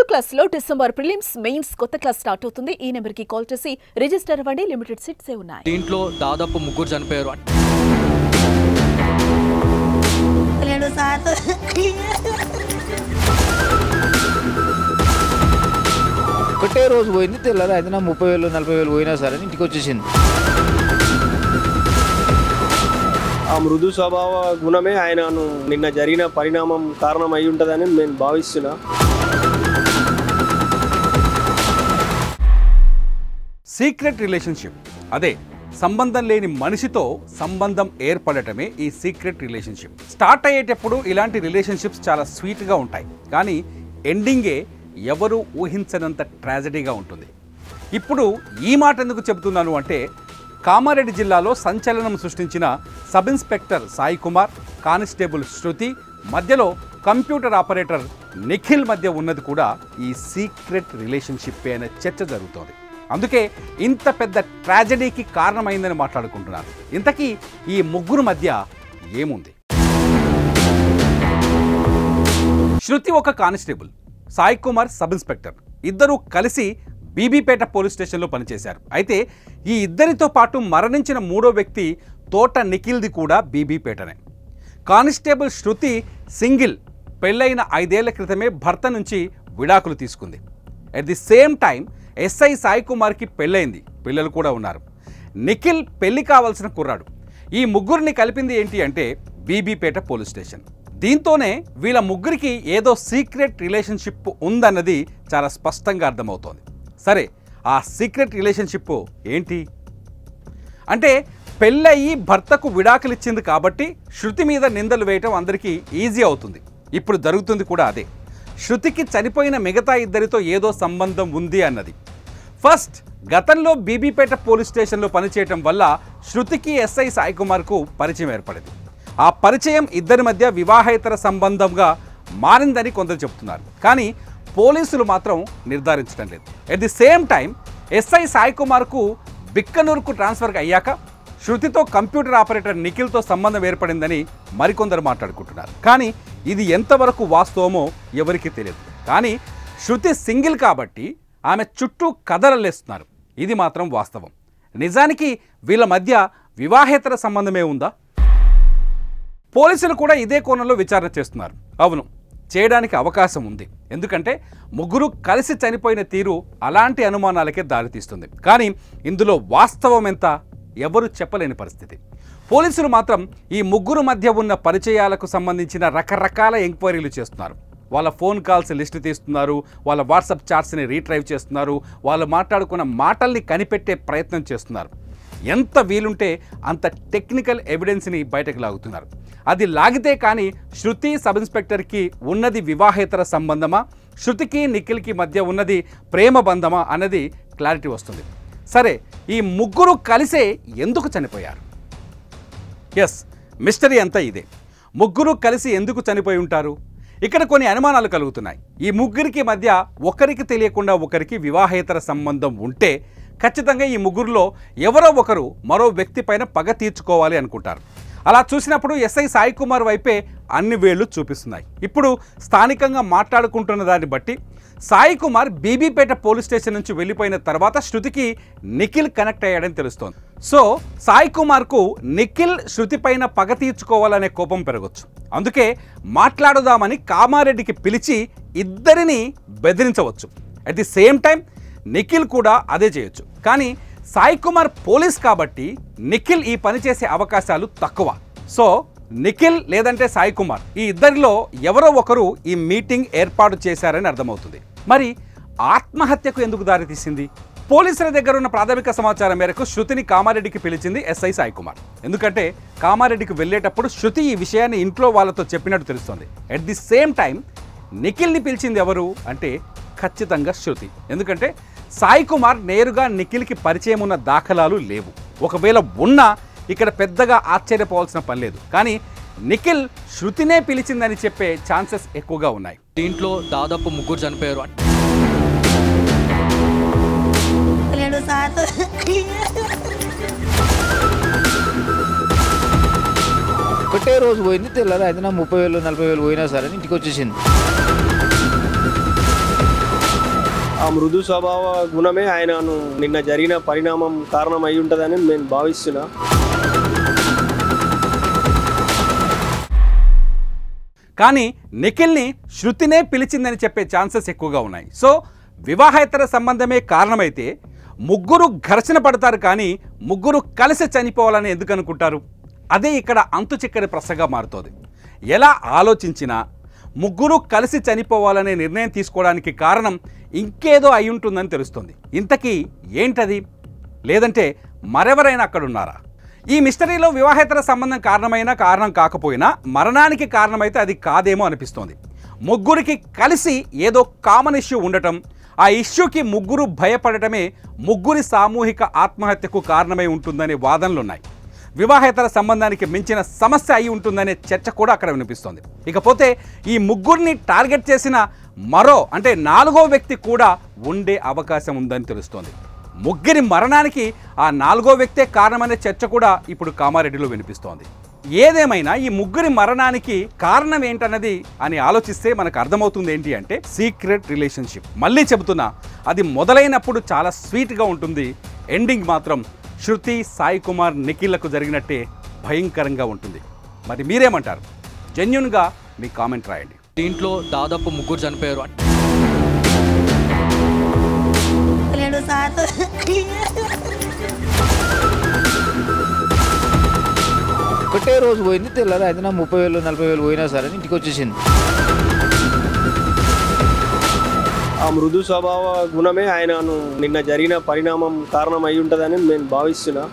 Class లో December prelims mains కొత్త class start అవుతుంది. ఈ నెంబర్ కి కాల్ చేసి రిజిస్టర్ అవ్వండి. లిమిటెడ్ సీట్స్ ఉన్నాయి. దీంట్లో దాదాపు 3 చనిపోయారు. ఒకటే రోజు పోయింది, తెల్లారి అయితే 30,000 40,000 పోయినా సరే ఇంటికి వచ్చేసింది. ఆ మృదు స్వభావ గుణమే ఆయనను నిన్న జరిగిన పరిణామం కారణం అయి ఉంటుందని నేను భావిస్తున్నా. సీక్రెట్ రిలేషన్షిప్, అదే సంబంధం లేని మనిషితో సంబంధం ఏర్పడటమే ఈ సీక్రెట్ రిలేషన్షిప్. స్టార్ట్ అయ్యేటప్పుడు ఇలాంటి రిలేషన్షిప్స్ చాలా స్వీట్గా ఉంటాయి, కానీ ఎండింగే ఎవరు ఊహించనంత ట్రాజడీగా ఉంటుంది. ఇప్పుడు ఈ మాట ఎందుకు చెబుతున్నాను అంటే, కామారెడ్డి జిల్లాలో సంచలనం సృష్టించిన sub inspector Sai Kumar, constable Shruti మధ్యలో కంప్యూటర్ ఆపరేటర్ నిఖిల్ మధ్య ఉన్నది కూడా ఈ సీక్రెట్ రిలేషన్షిప్ అనే చర్చ జరుగుతోంది. అందుకే ఇంత పెద్ద ట్రాజడీకి కారణమైందని మాట్లాడుకుంటున్నారు. ఇంతకీ ఈ ముగ్గురు మధ్య ఏముంది? శృతి ఒక constable, Sai Kumar sub inspector. ఇద్దరూ కలిసి బీబీపేట పోలీస్ స్టేషన్లో పనిచేశారు. అయితే ఈ ఇద్దరితో పాటు మరణించిన మూడో వ్యక్తి తోట నిఖిల్ది కూడా బీబీపేటనే. కానిస్టేబుల్ శృతి సింగిల్, పెళ్ళైన 5 ఏళ్ల క్రితమే భర్త నుంచి విడాకులు తీసుకుంది. At the same time SI Sai కుమార్కి పెళ్ళైంది, పిల్లలు కూడా ఉన్నారు. నిఖిల్ పెళ్లి కావాల్సిన కుర్రాడు. ఈ ముగ్గురిని కలిపింది ఏంటి అంటే బీబీపేట పోలీస్ స్టేషన్. దీంతోనే వీళ్ళ ముగ్గురికి ఏదో సీక్రెట్ రిలేషన్షిప్ ఉందన్నది చాలా స్పష్టంగా అర్థమవుతోంది. సరే, ఆ సీక్రెట్ రిలేషన్షిప్ ఏంటి అంటే, పెళ్ళయి భర్తకు విడాకులు ఇచ్చింది కాబట్టి శృతి మీద నిందలు వేయటం అందరికీ ఈజీ అవుతుంది. ఇప్పుడు జరుగుతుంది కూడా అదే. శృతికి చనిపోయిన మిగతా ఇద్దరితో ఏదో సంబంధం ఉంది అన్నది. ఫస్ట్, గతంలో బీబీపేట పోలీస్ స్టేషన్లో పనిచేయటం వల్ల శృతికి ఎస్ఐ సాయి కుమార్కు పరిచయం ఏర్పడింది. ఆ పరిచయం ఇద్దరి మధ్య వివాహేతర సంబంధంగా మారిందని కొందరు చెప్తున్నారు, కానీ పోలీసులు మాత్రం నిర్ధారించడం లేదు. At the same time SI Sai కుమార్కు బిక్కనూరుకు ట్రాన్స్ఫర్ అయ్యాక శృతితో కంప్యూటర్ ఆపరేటర్ నిఖిల్తో సంబంధం ఏర్పడిందని మరికొందరు మాట్లాడుకుంటున్నారు. కానీ ఇది ఎంతవరకు వాస్తవమో ఎవరికీ తెలియదు. కానీ శృతి సింగిల్ కాబట్టి ఆమె చుట్టూ కథలల్లేస్తున్నారు. ఇది మాత్రం వాస్తవం. నిజానికి వీళ్ళ మధ్య వివాహేతర సంబంధమే ఉందా? పోలీసులు కూడా ఇదే కోణంలో విచారణ చేస్తున్నారు. అవును, చేయడానికి అవకాశం ఉంది. ఎందుకంటే ముగ్గురు కలిసి చనిపోయిన తీరు అలాంటి అనుమానాలకే దారితీస్తుంది. కానీ ఇందులో వాస్తవం ఎంత ఎవరు చెప్పలేని పరిస్థితి. పోలీసులు మాత్రం ఈ ముగ్గురు మధ్య ఉన్న పరిచయాలకు సంబంధించిన రకరకాల ఎంక్వైరీలు చేస్తున్నారు. వాళ్ళ ఫోన్ కాల్స్ లిస్ట్ తీస్తున్నారు, వాళ్ళ వాట్సాప్ చాట్స్ని రీట్రైవ్ చేస్తున్నారు, వాళ్ళు మాట్లాడుకున్న మాటల్ని కనిపెట్టే ప్రయత్నం చేస్తున్నారు. ఎంత వీలుంటే అంత టెక్నికల్ ఎవిడెన్స్ని బయటకు లాగుతున్నారు. అది లాగితే కానీ శృతి సబ్ ఇన్స్పెక్టర్కి ఉన్నది వివాహేతర సంబంధమా, శృతికి నిఖిల్కి మధ్య ఉన్నది ప్రేమ బంధమా అన్నది క్లారిటీ వస్తుంది. సరే, ఈ ముగ్గురు కలిసే ఎందుకు చనిపోయారు? ఎస్, మిస్టరీ అంతా ఇదే. ముగ్గురు కలిసి ఎందుకు చనిపోయి ఉంటారు? ఇక్కడ కొన్ని అనుమానాలు కలుగుతున్నాయి. ఈ ముగ్గురికి మధ్య ఒకరికి తెలియకుండా ఒకరికి వివాహేతర సంబంధం ఉంటే ఖచ్చితంగా ఈ ముగ్గురులో ఎవరో ఒకరు మరో వ్యక్తి పైన పగ తీర్చుకోవాలి అనుకుంటారు. అలా చూసినప్పుడు ఎస్ఐ సాయి కుమార్ వైపే అన్ని వేళ్లు చూపిస్తున్నాయి. ఇప్పుడు స్థానికంగా మాట్లాడుకుంటున్న దాన్ని బట్టి సాయి కుమార్ బీబీపేట పోలీస్ స్టేషన్ నుంచి వెళ్ళిపోయిన తర్వాత శృతికి నిఖిల్ కనెక్ట్ అయ్యాడని తెలుస్తోంది. సో సాయి కుమార్కు నిఖిల్ శృతి పైన పగ తీర్చుకోవాలనే కోపం పెరగచ్చు. అందుకే మాట్లాడుదామని కామారెడ్డికి పిలిచి ఇద్దరిని బెదిరించవచ్చు. At the same time Nikhil కూడా అదే చేయొచ్చు. కానీ సాయి కుమార్ పోలీస్ కాబట్టి నిఖిల్ ఈ పని చేసే అవకాశాలు తక్కువ. సో నిఖిల్ లేదంటే సాయి కుమార్, ఈ ఇద్దరిలో ఎవరో ఒకరు ఈ మీటింగ్ ఏర్పాటు చేశారని అర్థమవుతుంది. మరి ఆత్మహత్యకు ఎందుకు దారితీసింది? పోలీసుల దగ్గర ఉన్న ప్రాథమిక సమాచారం మేరకు శృతిని కామారెడ్డికి పిలిచింది ఎస్ఐ సాయి కుమార్. ఎందుకంటే కామారెడ్డికి వెళ్ళేటప్పుడు శృతి ఈ విషయాన్ని ఇంట్లో వాళ్ళతో చెప్పినట్టు తెలుస్తోంది. అట్ ది సేమ్ టైం నిఖిల్ని పిలిచింది ఎవరు అంటే ఖచ్చితంగా శృతి. ఎందుకంటే సాయి కుమార్ నేరుగా నిఖిల్కి పరిచయం ఉన్న దాఖలాలు లేవు. ఒకవేళ ఉన్నా ఇక్కడ పెద్దగా ఆశ్చర్యపోవాల్సిన పని లేదు. కానీ నిఖిల్ శృతినే పిలిచిందని చెప్పే ఛాన్సెస్ ఎక్కువగా ఉన్నాయి. దీంట్లో దాదాపు 3 చనిపోయారు. ఒకటే రోజు పోయింది, తెల్లారి అయితే 30,000 40,000 పోయినా సరే ఇంటికి వచ్చేసింది. ఆ మృదు స్వభావ గుణమే ఆయనను నిన్న జరిగిన పరిణామం కారణం అయి ఉంటుందని నేను భావిస్తున్నా. కానీ నిఖిల్ని శృతినే పిలిచిందని చెప్పే ఛాన్సెస్ ఎక్కువగా ఉన్నాయి. సో వివాహేతర సంబంధమే కారణమైతే ముగ్గురు ఘర్షణ పడతారు, కానీ ముగ్గురు కలిసి చనిపోవాలని ఎందుకు అనుకుంటారు? అదే ఇక్కడ అంతు చిక్కని ప్రశ్నగా మారుతోంది. ఎలా ఆలోచించినా ముగ్గురు కలిసి చనిపోవాలనే నిర్ణయం తీసుకోవడానికి కారణం ఇంకేదో అయి ఉంటుందని తెలుస్తుంది. ఇంతకీ ఏంటది? లేదంటే మరెవరైనా అక్కడున్నారా? ఈ మిస్టరీలో వివాహేతర సంబంధం కారణమైనా కారణం కాకపోయినా మరణానికి కారణమైతే అది కాదేమో అనిపిస్తోంది. ముగ్గురికి కలిసి ఏదో కామన్ ఇష్యూ ఉండటం, ఆ ఇష్యూకి ముగ్గురు భయపడటమే ముగ్గురి సామూహిక ఆత్మహత్యకు కారణమై ఉంటుందనే వాదనలున్నాయి. వివాహేతర సంబంధానికి మించిన సమస్య అయి ఉంటుందనే చర్చ కూడా అక్కడ వినిపిస్తోంది. ఇకపోతే ఈ ముగ్గురిని టార్గెట్ చేసిన మరో అంటే నాలుగో వ్యక్తి కూడా ఉండే అవకాశం ఉందని తెలుస్తోంది. ముగ్గురి మరణానికి ఆ నాలుగో వ్యక్తే కారణమనే చర్చ కూడా ఇప్పుడు కామారెడ్డిలో వినిపిస్తోంది. ఏదేమైనా ఈ ముగ్గురి మరణానికి కారణం ఏంటన్నది అని ఆలోచిస్తే మనకు అర్థమవుతుంది ఏంటి అంటే సీక్రెట్ రిలేషన్షిప్. మళ్ళీ చెబుతున్నా, అది మొదలైనప్పుడు చాలా స్వీట్గా ఉంటుంది, ఎండింగ్ మాత్రం శృతి, సాయి కుమార్, నిఖిల్లకు జరిగినట్టే భయంకరంగా ఉంటుంది. మరి మీరేమంటారు? జెన్యూన్గా మీ కామెంట్ రాయండి. దీంట్లో దాదాపు ముగ్గురు చనిపోయారు అని ఒకటే రోజు పోయింది, తెల్లారి అయితే 30,000 40,000 పోయినా సరే ఇంటికి వచ్చేసింది. ఆ మృదు స్వభావ గుణమే ఆయనను నిన్న జరిగిన పరిణామం కారణం అయి ఉంటుందని నేను భావిస్తున్నా.